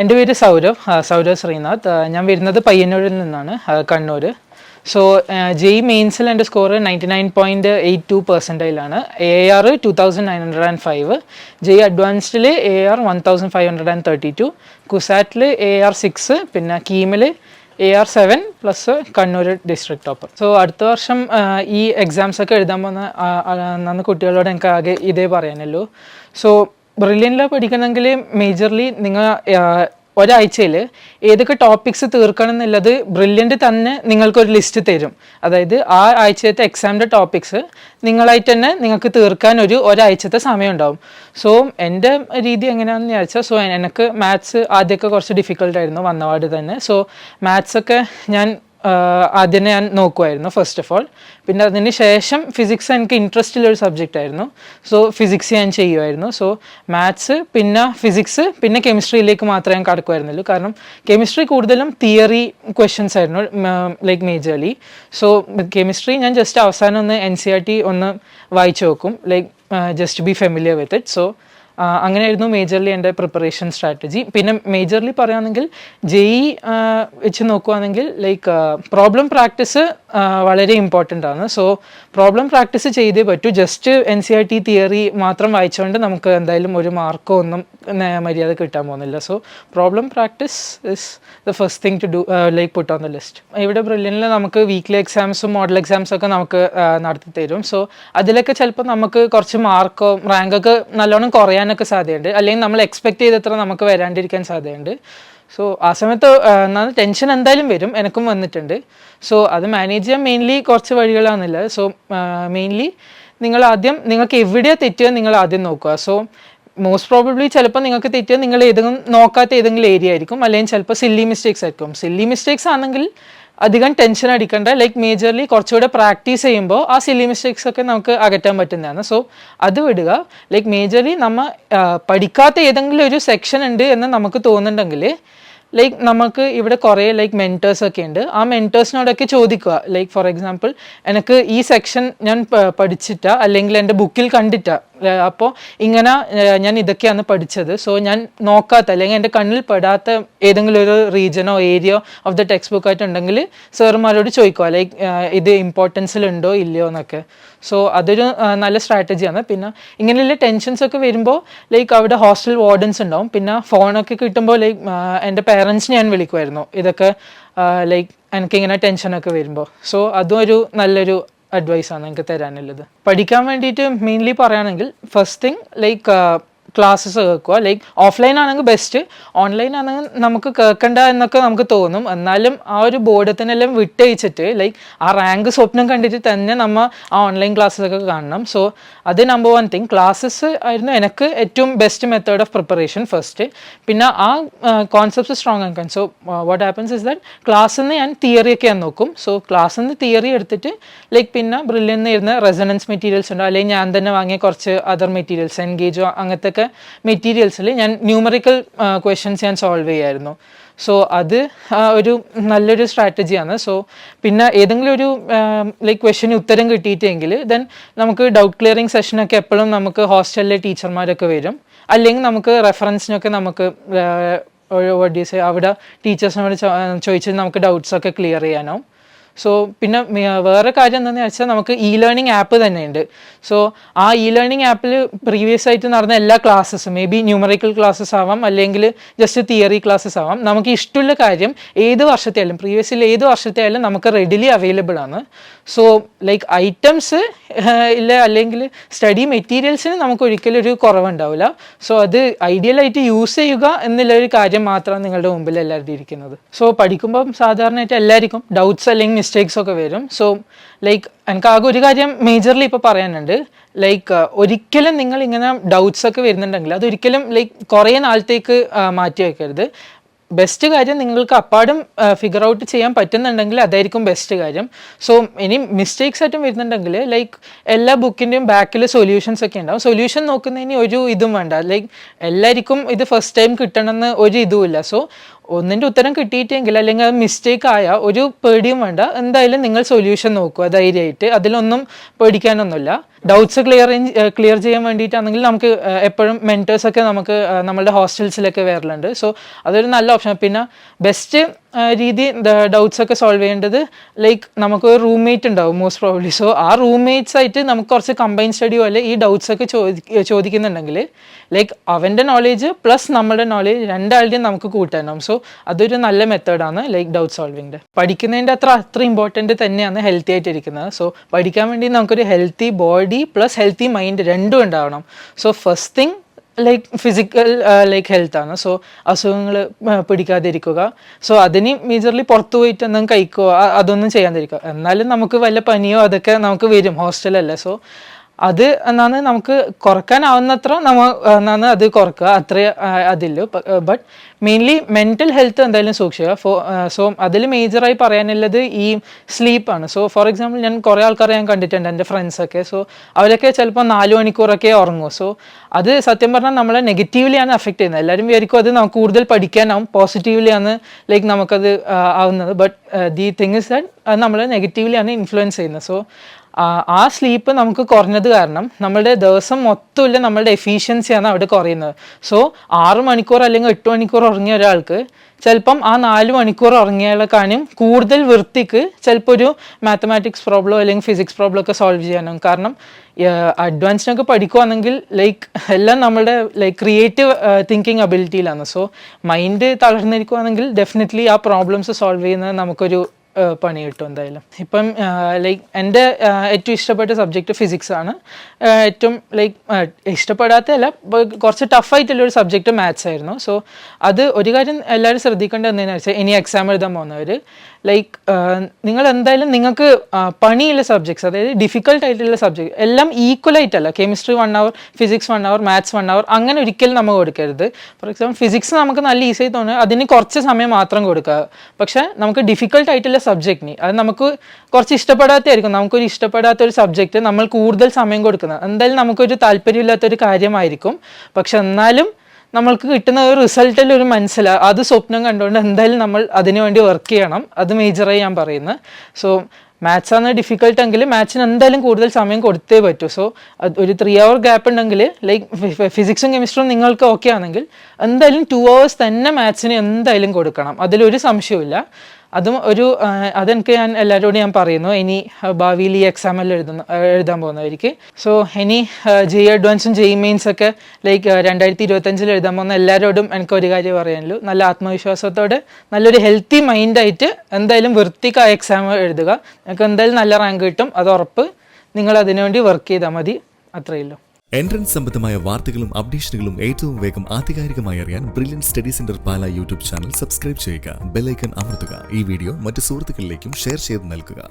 എൻ്റെ പേര് സൗരവ് ശ്രീനാഥ്. ഞാൻ വരുന്നത് പയ്യന്നൂരിൽ നിന്നാണ്, കണ്ണൂർ. സോ ജെഇ മെയിൻസിൽ എൻ്റെ സ്കോർ 99.82% AR 2905, ജെഇ അഡ്വാൻസ്ഡിൽ AR 1532, കുസാറ്റിൽ AR 6, പിന്നെ കീമിൽ AR 7 plus Kannur district topper. So അടുത്ത വർഷം ഈ എക്സാംസ് ഒക്കെ എഴുതാൻ പോകുന്ന കുട്ടികളോട് എനിക്ക് ആകെ ഇതേ പറയാനുള്ളൂ. സോ ബ്രില്യൻ്റിൽ പഠിക്കണമെങ്കിൽ മേജർലി നിങ്ങൾ ഒരാഴ്ചയിൽ ഏതൊക്കെ ടോപ്പിക്സ് തീർക്കണം എന്നുള്ളത് ബ്രില്യൻ്റ് തന്നെ നിങ്ങൾക്കൊരു ലിസ്റ്റ് തരും. അതായത് ആ ആഴ്ചത്തെ എക്സാമിൻ്റെ ടോപ്പിക്സ് നിങ്ങളായിട്ട് തന്നെ നിങ്ങൾക്ക് തീർക്കാൻ ഒരാഴ്ചത്തെ സമയം ഉണ്ടാവും. സോ എൻ്റെ രീതി എങ്ങനെയാണെന്ന് വിചാരിച്ചാൽ, സോ എനിക്ക് മാത്സ് ആദ്യമൊക്കെ കുറച്ച് ഡിഫിക്കൽട്ടായിരുന്നു വന്നപാട് തന്നെ. സോ മാത്സൊക്കെ ആദ്യം ഞാൻ നോക്കുമായിരുന്നു ഫസ്റ്റ് ഓഫ് ഓൾ. പിന്നെ അതിന് ശേഷം ഫിസിക്സ് എനിക്ക് ഇൻട്രസ്റ്റ് ഉള്ളൊരു സബ്ജക്റ്റ് ആയിരുന്നു. സോ ഫിസിക്സ് ഞാൻ ചെയ്യുമായിരുന്നു. സോ മാത്സ്, പിന്നെ ഫിസിക്സ്, പിന്നെ കെമിസ്ട്രിയിലേക്ക് മാത്രമേ ഞാൻ കടക്കുമായിരുന്നുള്ളൂ. കാരണം കെമിസ്ട്രി കൂടുതലും തിയറി ക്വസ്റ്റ്യൻസ് ആയിരുന്നു, ലൈക്ക് മേജർലി. സോ കെമിസ്ട്രി ഞാൻ ജസ്റ്റ് അവസാനം ഒന്ന് NCERT ഒന്ന് വായിച്ചു നോക്കും, like just be familiar with it. So അങ്ങനെയായിരുന്നു മേജർലി എൻ്റെ പ്രിപ്പറേഷൻ സ്ട്രാറ്റജി. പിന്നെ മേജർലി പറയുകയാണെങ്കിൽ ജെഇ വെച്ച് നോക്കുകയാണെങ്കിൽ ലൈക്ക് പ്രോബ്ലം പ്രാക്ടീസ് വളരെ ഇമ്പോർട്ടൻ്റ് ആണ്. സോ പ്രോബ്ലം പ്രാക്ടീസ് ചെയ്തേ പറ്റൂ. ജസ്റ്റ് NCERT തിയറി മാത്രം വായിച്ചുകൊണ്ട് നമുക്ക് എന്തായാലും ഒരു മാർക്കോ ഒന്നും മര്യാദ കിട്ടാൻ പോകുന്നില്ല. So problem practice is the first thing to do, like put on the list. ഇവിടെ ബ്രില്യൻ്റിൽ നമുക്ക് വീക്ക്ലി എക്സാംസും മോഡൽ എക്സാംസും ഒക്കെ നമുക്ക് നടത്തി തരും. സോ അതിലൊക്കെ ചിലപ്പോൾ നമുക്ക് കുറച്ച് മാർക്കോ റാങ്കൊക്കെ നല്ലോണം കുറയാനൊക്കെ സാധ്യതയുണ്ട്, അല്ലെങ്കിൽ നമ്മൾ എക്സ്പെക്ട് ചെയ്തത്ര നമുക്ക് വരാണ്ടിരിക്കാൻ സാധ്യതയുണ്ട്. സോ ആ സമയത്ത് ടെൻഷൻ എന്തായാലും വരും, എനിക്കും വന്നിട്ടുണ്ട്. സോ അത് മാനേജ് ചെയ്യാൻ മെയിൻലി കുറച്ച് വഴികളാണെന്നില്ല. സോ മെയിൻലി നിങ്ങൾക്ക് എവിടെയാണ് തെറ്റുക നിങ്ങൾ ആദ്യം നോക്കുക. സോ മോസ്റ്റ് പ്രോബബ്ലി ചിലപ്പോൾ നിങ്ങൾക്ക് തെറ്റുക നിങ്ങൾ നോക്കാത്ത ഏതെങ്കിലും ഏരിയ ആയിരിക്കും, അല്ലെങ്കിൽ ചിലപ്പോൾ സില്ലി മിസ്റ്റേക്സ് ആയിരിക്കും. സില്ലി മിസ്റ്റേക്സ് ആണെങ്കിൽ അധികം ടെൻഷൻ അടിക്കേണ്ട. ലൈക്ക് മേജർലി കുറച്ചുകൂടെ പ്രാക്ടീസ് ചെയ്യുമ്പോൾ ആ സില്ലി മിസ്റ്റേക്സ് ഒക്കെ നമുക്ക് അകറ്റാൻ പറ്റുന്നതാണ്. സോ അത് വിടുക. ലൈക്ക് മേജർലി നമ്മൾ പഠിക്കാത്ത ഏതെങ്കിലും ഒരു സെക്ഷൻ ഉണ്ട് എന്ന് നമുക്ക് തോന്നുന്നുണ്ടെങ്കിൽ, ലൈക്ക് നമുക്ക് ഇവിടെ കുറേ ലൈക്ക് മെൻറ്റേഴ്സൊക്കെ ഉണ്ട്. ആ മെൻറ്റേഴ്സിനോടൊക്കെ ചോദിക്കുക. ലൈക്ക് ഫോർ എക്സാമ്പിൾ, എനിക്ക് ഈ സെക്ഷൻ ഞാൻ പഠിച്ചിട്ടാ അല്ലെങ്കിൽ എൻ്റെ ബുക്കിൽ കണ്ടിട്ടാ, അപ്പോൾ ഇങ്ങനെ ഞാൻ ഇതൊക്കെയാണ് പഠിച്ചത്. സോ ഞാൻ നോക്കാത്ത അല്ലെങ്കിൽ എൻ്റെ കണ്ണിൽ പെടാത്ത ഏതെങ്കിലും ഒരു റീജനോ area of the text book ആയിട്ടുണ്ടെങ്കിൽ സാറുമാരോട് ചോദിക്കുക, ലൈക്ക് ഇത് ഇമ്പോർട്ടൻസിലുണ്ടോ ഇല്ലയോ എന്നൊക്കെ. സോ അതൊരു നല്ല സ്ട്രാറ്റജിയാണ്. പിന്നെ ഇങ്ങനെയുള്ള ടെൻഷൻസ് ഒക്കെ വരുമ്പോൾ ലൈക്ക് അവിടെ ഹോസ്റ്റൽ വാർഡൻസ് ഉണ്ടാവും. പിന്നെ ഫോണൊക്കെ കിട്ടുമ്പോൾ ലൈക്ക് എൻ്റെ പേരൻസിനെ ഞാൻ വിളിക്കുമായിരുന്നു ഇതൊക്കെ ലൈക്ക് എനിക്കിങ്ങനെ ടെൻഷനൊക്കെ വരുമ്പോൾ. സോ അതും ഒരു നല്ലൊരു അഡ്വൈസാണ് എനിക്ക് തരാനുള്ളത്. പഠിക്കാൻ വേണ്ടിയിട്ട് മെയിൻലി പറയുകയാണെങ്കിൽ ഫസ്റ്റ് തിങ് ലൈക്ക് ക്ലാസ്സസ് കേൾക്കുക. ലൈക്ക് ഓഫ്ലൈൻ ആണെങ്കിൽ ബെസ്റ്റ്, ഓൺലൈൻ ആണെങ്കിൽ നമുക്ക് കേൾക്കണ്ട എന്നൊക്കെ നമുക്ക് തോന്നും. എന്നാലും ആ ഒരു ബോർഡത്തിനെല്ലാം വിട്ടയച്ചിട്ട് ലൈക്ക് ആ റാങ്ക് സ്വപ്നം കണ്ടിട്ട് തന്നെ നമ്മൾ ആ ഓൺലൈൻ ക്ലാസ്സൊക്കെ കാണണം. സോ അത് നമ്പർ 1 തിങ്. ക്ലാസ്സസ് ആയിരുന്നു എനിക്ക് ഏറ്റവും best method of preparation first. പിന്നെ ആ കോൺസെപ്റ്റ്സ് സ്ട്രോങ് ആക്കാൻ. So what happens is that ക്ലാസ്സിൽ നിന്ന് ഞാൻ തിയറിയൊക്കെ ഞാൻ നോക്കും. സോ ക്ലാസ്സിൽ നിന്ന് തിയറി എടുത്തിട്ട് ലൈക്ക് പിന്നെ ബ്രില്യൻ്റിൽ നിന്ന് ഇരുന്ന് റെസണൻസ് മെറ്റീരിയൽസ് ഉണ്ടോ, അല്ലെങ്കിൽ ഞാൻ തന്നെ വാങ്ങിയ കുറച്ച് അതർ മെറ്റീരിയൽസ് എൻഗേജോ അങ്ങനത്തെ മെറ്റീരിയൽസിൽ ഞാൻ ന്യൂമറിക്കൽ ക്വസ്റ്റ്യൻസ് ഞാൻ സോൾവ് ചെയ്യായിരുന്നു. സോ അത് ഒരു നല്ലൊരു സ്ട്രാറ്റജിയാണ്. സോ പിന്നെ ഏതെങ്കിലും ഒരു ലൈക്ക് ക്വസ്റ്റ്യന് ഉത്തരം കിട്ടിയിട്ടെങ്കിൽ ദെൻ നമുക്ക് ഡൗട്ട് ക്ലിയറിങ് സെഷനൊക്കെ എപ്പോഴും നമുക്ക് ഹോസ്റ്റലിലെ ടീച്ചർമാരൊക്കെ വരും, അല്ലെങ്കിൽ നമുക്ക് റെഫറൻസിനൊക്കെ നമുക്ക് അവിടെ ടീച്ചേഴ്സിനോട് ചോദിച്ച് നമുക്ക് ഡൗട്ട്സൊക്കെ ക്ലിയർ ചെയ്യാനാവും. സോ പിന്നെ വേറെ കാര്യം എന്താണെന്ന് വെച്ചാൽ നമുക്ക് ലേണിംഗ് ആപ്പ് തന്നെയുണ്ട്. സോ ആ ലേണിംഗ് ആപ്പിൽ പ്രീവിയസ് ആയിട്ട് നടന്ന എല്ലാ ക്ലാസ്സസും, മേ ബി ന്യൂമറിക്കൽ ക്ലാസ്സസ് ആവാം, അല്ലെങ്കിൽ ജസ്റ്റ് തിയറി ക്ലാസ്സസ് ആവാം, നമുക്ക് ഇഷ്ടമുള്ള കാര്യം ഏത് വർഷത്തെയായാലും പ്രീവിയസിൽ ഏത് വർഷത്തെയായാലും നമുക്ക് റെഡിലി അവൈലബിൾ ആണ്. സോ ലൈക്ക് ഐറ്റംസ് ഇല്ല അല്ലെങ്കിൽ സ്റ്റഡി മെറ്റീരിയൽസിന് നമുക്ക് ഒരിക്കലും ഒരു കുറവുണ്ടാവില്ല. സോ അത് ഐഡിയലായിട്ട് യൂസ് ചെയ്യുക എന്നുള്ളൊരു കാര്യം മാത്രമാണ് നിങ്ങളുടെ മുമ്പിൽ എല്ലാവരും ഇരിക്കുന്നത്. സോ പഠിക്കുമ്പം സാധാരണയായിട്ട് എല്ലാവർക്കും ഡൗട്ട്സ് അല്ലെങ്കിൽ മിസ്റ്റേക്സ് ഒക്കെ വരും. സോ ലൈക്ക് എനിക്ക് ആകെ ഒരു കാര്യം മേജർലി ഇപ്പോൾ പറയാനുണ്ട്. ലൈക്ക് ഒരിക്കലും നിങ്ങൾ ഇങ്ങനെ ഡൗട്ട്സ് ഒക്കെ വരുന്നുണ്ടെങ്കിൽ അതൊരിക്കലും ലൈക്ക് കുറേ നാളത്തേക്ക് മാറ്റി വയ്ക്കരുത്. ബെസ്റ്റ് കാര്യം നിങ്ങൾക്ക് അപ്പാടും ഫിഗർ ഔട്ട് ചെയ്യാൻ പറ്റുന്നുണ്ടെങ്കിൽ അതായിരിക്കും ബെസ്റ്റ് കാര്യം. സോ ഇനി മിസ്റ്റേക്സ് ആയിട്ടും വരുന്നുണ്ടെങ്കിൽ ലൈക്ക് എല്ലാ ബുക്കിൻ്റെയും ബാക്കിൽ സൊല്യൂഷൻസ് ഒക്കെ ഉണ്ടാവും. സൊല്യൂഷൻ നോക്കുന്നതിന് ഒരു ഇതും വേണ്ട. ലൈക്ക് എല്ലാവർക്കും ഇത് ഫസ്റ്റ് ടൈം കിട്ടണമെന്ന് ഒരു ഇതുമില്ല. സോ ഒന്നിൻ്റെ ഉത്തരം കിട്ടിയിട്ടെങ്കിൽ അല്ലെങ്കിൽ അത് മിസ്റ്റേക്ക് ആയ ഒരു പേടിയും വേണ്ട. എന്തായാലും നിങ്ങൾ സൊല്യൂഷൻ നോക്കുക ധൈര്യമായിട്ട്, അതിലൊന്നും പേടിക്കാനൊന്നുമില്ല. ഡൗട്ട്സ് ക്ലിയർ ചെയ്യാൻ വേണ്ടിയിട്ടാണെങ്കിൽ നമുക്ക് എപ്പോഴും മെൻറ്റേഴ്സൊക്കെ നമുക്ക് നമ്മളുടെ ഹോസ്റ്റൽസിലൊക്കെ വരലുണ്ട്. സോ അതൊരു നല്ല ഓപ്ഷൻ. പിന്നെ ബെസ്റ്റ് രീതി ഡൗട്ട്സ് ഒക്കെ സോൾവ് ചെയ്യേണ്ടത് ലൈക്ക് നമുക്ക് ഒരു റൂംമേറ്റ് ഉണ്ടാവും മോസ്റ്റ് പ്രോബ്ലി. സോ ആ റൂംമേറ്റ്സ് ആയിട്ട് നമുക്ക് കുറച്ച് കമ്പൈൻ സ്റ്റഡി പോലെ ഈ ഡൗട്ട്സ് ഒക്കെ ചോദിക്കുന്നുണ്ടെങ്കിൽ ലൈക്ക് അവൻ്റെ നോളേജ് പ്ലസ് നമ്മുടെ നോളേജ് രണ്ടാളുടെയും നമുക്ക് കൂട്ടാനാവും. സോ അതൊരു നല്ല മെത്തേഡാണ് ലൈക്ക് ഡൗട്ട് സോൾവിങ്ങിൻ്റെ. പഠിക്കുന്നതിൻ്റെ അത്ര ഇമ്പോർട്ടൻറ്റ് തന്നെയാണ് ഹെൽത്തി ആയിട്ടിരിക്കുന്നത്. സോ പഠിക്കാൻ വേണ്ടി നമുക്കൊരു healthy body plus healthy mind രണ്ടും ഉണ്ടാവണം. So first thing like physical like ഹെൽത്താണ്. സോ അസുഖങ്ങൾ പിടിക്കാതിരിക്കുക. സോ അതിന് മേജർലി പുറത്തു പോയിട്ട് എന്തെങ്കിലും കഴിക്കുക, അതൊന്നും ചെയ്യാതിരിക്കുക. എന്നാലും നമുക്ക് വല്ല പനിയോ അതൊക്കെ നമുക്ക് വരും, ഹോസ്റ്റലല്ലേ. സോ അത് എന്നാണ് നമുക്ക് കുറക്കാനാവുന്നത്ര എന്നാണ് അത് കുറക്കുക, അത്രേ അതില്ല. ബട്ട് മെയിൻലി മെൻ്റൽ ഹെൽത്ത് എന്തായാലും സൂക്ഷിക്കുക. സോ അതിൽ മേജറായി പറയാനുള്ളത് ഈ സ്ലീപ്പാണ്. സോ ഫോർ എക്സാമ്പിൾ ഞാൻ കുറേ ആൾക്കാരെ ഞാൻ കണ്ടിട്ടുണ്ട്, എൻ്റെ ഫ്രണ്ട്സൊക്കെ. സോ അവരൊക്കെ ചിലപ്പോൾ 4 മണിക്കൂറൊക്കെ ഉറങ്ങും. സോ അത് സത്യം പറഞ്ഞാൽ നമ്മളെ നെഗറ്റീവ്ലിയാണ് എഫക്റ്റ് ചെയ്യുന്നത്. എല്ലാവരും വിചാരിക്കും അത് നമുക്ക് കൂടുതൽ പഠിക്കാനാവും, പോസിറ്റീവ്ലിയാണ് ലൈക്ക് നമുക്കത് ആവുന്നത്. But the thing is that അത് നമ്മളെ നെഗറ്റീവ്ലിയാണ് ഇൻഫ്ലുവൻസ് ചെയ്യുന്നത്. സോ ആ സ്ലീപ്പ് നമുക്ക് കുറഞ്ഞത് കാരണം നമ്മളുടെ ദിവസം മൊത്തമില്ല നമ്മളുടെ എഫിഷ്യൻസിയാണ് അവിടെ കുറയുന്നത്. സോ 6 മണിക്കൂർ അല്ലെങ്കിൽ 8 മണിക്കൂർ ഉറങ്ങിയ ഒരാൾക്ക് ചിലപ്പം ആ 4 മണിക്കൂർ ഉറങ്ങിയാലേക്കാളും കൂടുതൽ വൃത്തിക്ക് ചിലപ്പോൾ ഒരു മാത്തമാറ്റിക്സ് പ്രോബ്ലം അല്ലെങ്കിൽ ഫിസിക്സ് പ്രോബ്ലം ഒക്കെ സോൾവ് ചെയ്യാനും. കാരണം അഡ്വാൻസ്ഡൊക്കെ പഠിക്കുകയാണെങ്കിൽ ലൈക്ക് എല്ലാം നമ്മളുടെ ലൈക്ക് ക്രിയേറ്റീവ് തിങ്കിങ് അബിലിറ്റിയിലാണ്. സോ മൈൻഡ് തളർന്നിരിക്കുകയാണെങ്കിൽ ഡെഫിനറ്റ്ലി ആ പ്രോബ്ലംസ് സോൾവ് ചെയ്യുന്നത് നമുക്കൊരു പണി കിട്ടും എന്തായാലും. ഇപ്പം ലൈക്ക് എൻ്റെ ഏറ്റവും ഇഷ്ടപ്പെട്ട സബ്ജക്റ്റ് ഫിസിക്സ് ആണ്. ഏറ്റവും ലൈക്ക് ഇഷ്ടപ്പെടാത്തതല്ല, കുറച്ച് ടഫായിട്ടുള്ളൊരു സബ്ജക്റ്റ് മാത്സ് ആയിരുന്നു. സോ അത് ഒരു കാര്യം എല്ലാവരും ശ്രദ്ധിക്കേണ്ടത് എന്താണെന്ന് വെച്ചാൽ ഇനി എക്സാം എഴുതാൻ പോകുന്നവർ ലൈക്ക് നിങ്ങൾ എന്തായാലും നിങ്ങൾക്ക് പണിയുള്ള സബ്ജക്ട്സ്, അതായത് ഡിഫിക്കൽട്ട് ആയിട്ടുള്ള സബ്ജക്ട് എല്ലാം ഈക്വലായിട്ടല്ല. Chemistry 1 hour, physics 1 hour, maths 1 hour അങ്ങനെ ഒരിക്കലും നമ്മൾ കൊടുക്കരുത്. ഫോർ എക്സാമ്പിൾ ഫിസിക്സ് നമുക്ക് നല്ല ഈസി ആയി തോന്നുന്നത് അതിന് കുറച്ച് സമയം മാത്രം കൊടുക്കുക. പക്ഷേ നമുക്ക് ഡിഫിക്കൽട്ട് ആയിട്ടുള്ള സബ്ജക്റ്റിന് അത് നമുക്ക് കുറച്ച് ഇഷ്ടപ്പെടാത്തതായിരിക്കും. നമുക്കൊരു ഇഷ്ടപ്പെടാത്തൊരു സബ്ജക്റ്റ് നമ്മൾ കൂടുതൽ സമയം കൊടുക്കുന്നത് എന്തായാലും നമുക്കൊരു താല്പര്യമില്ലാത്തൊരു കാര്യമായിരിക്കും. പക്ഷെ എന്നാലും നമ്മൾക്ക് കിട്ടുന്ന ഒരു റിസൾട്ടിൽ ഒരു അത് സ്വപ്നം കണ്ടുകൊണ്ട് എന്തായാലും നമ്മൾ അതിനു വേണ്ടി വർക്ക് ചെയ്യണം. അത് മേജറായി ഞാൻ പറയുന്നത്. സോ മാത്സ് ആണ് ഡിഫിക്കൽട്ട് എങ്കിൽ മാത്സിന് എന്തായാലും കൂടുതൽ സമയം കൊടുത്തേ പറ്റൂ. സോ ഒരു 3 hour ഗ്യാപ്പ് ഉണ്ടെങ്കിൽ ലൈക്ക് ഫിസിക്സും കെമിസ്ട്രിയും നിങ്ങൾക്ക് ഓക്കെ ആണെങ്കിൽ എന്തായാലും 2 hours തന്നെ മാത്സിന് എന്തായാലും കൊടുക്കണം, അതിലൊരു സംശയമില്ല. അതും അതെനിക്ക് ഞാൻ എല്ലാവരോടും ഞാൻ പറയുന്നു ഇനി ഭാവിയിൽ ഈ എക്സാമെല്ലാം എഴുതാൻ പോകുന്നവർക്ക്. സോ ഇനി JEE അഡ്വാൻസും JEE മെയിൻസ് ഒക്കെ ലൈക്ക് 2025 എഴുതാൻ പോകുന്ന എല്ലാവരോടും എനിക്ക് ഒരു കാര്യം പറയാനുള്ളൂ, നല്ല ആത്മവിശ്വാസത്തോടെ നല്ലൊരു ഹെൽത്തി മൈൻഡായിട്ട് എന്തായാലും വൃത്തിക്ക് ആ എക്സാം എഴുതുക. നിങ്ങൾക്ക് എന്തായാലും നല്ല റാങ്ക് കിട്ടും, അത് ഉറപ്പ്. നിങ്ങൾ അതിനുവേണ്ടി വർക്ക് ചെയ്താൽ മതി, അത്രയല്ലോ. എൻട്രൻസ് സംബന്ധമായ വാർത്തകളും അപ്ഡേഷനുകളും ഏറ്റവും വേഗം ആധികാരികമായി അറിയാൻ ബ്രില്യൻറ്റ് സ്റ്റഡി സെന്റർ പാല യൂട്യൂബ് ചാനൽ സബ്സ്ക്രൈബ് ചെയ്യുക, ബെൽ ഐക്കൺ അമർത്തുക. ഈ വീഡിയോ മറ്റ് സുഹൃത്തുക്കളിലേക്കും ഷെയർ ചെയ്ത് നൽകുക.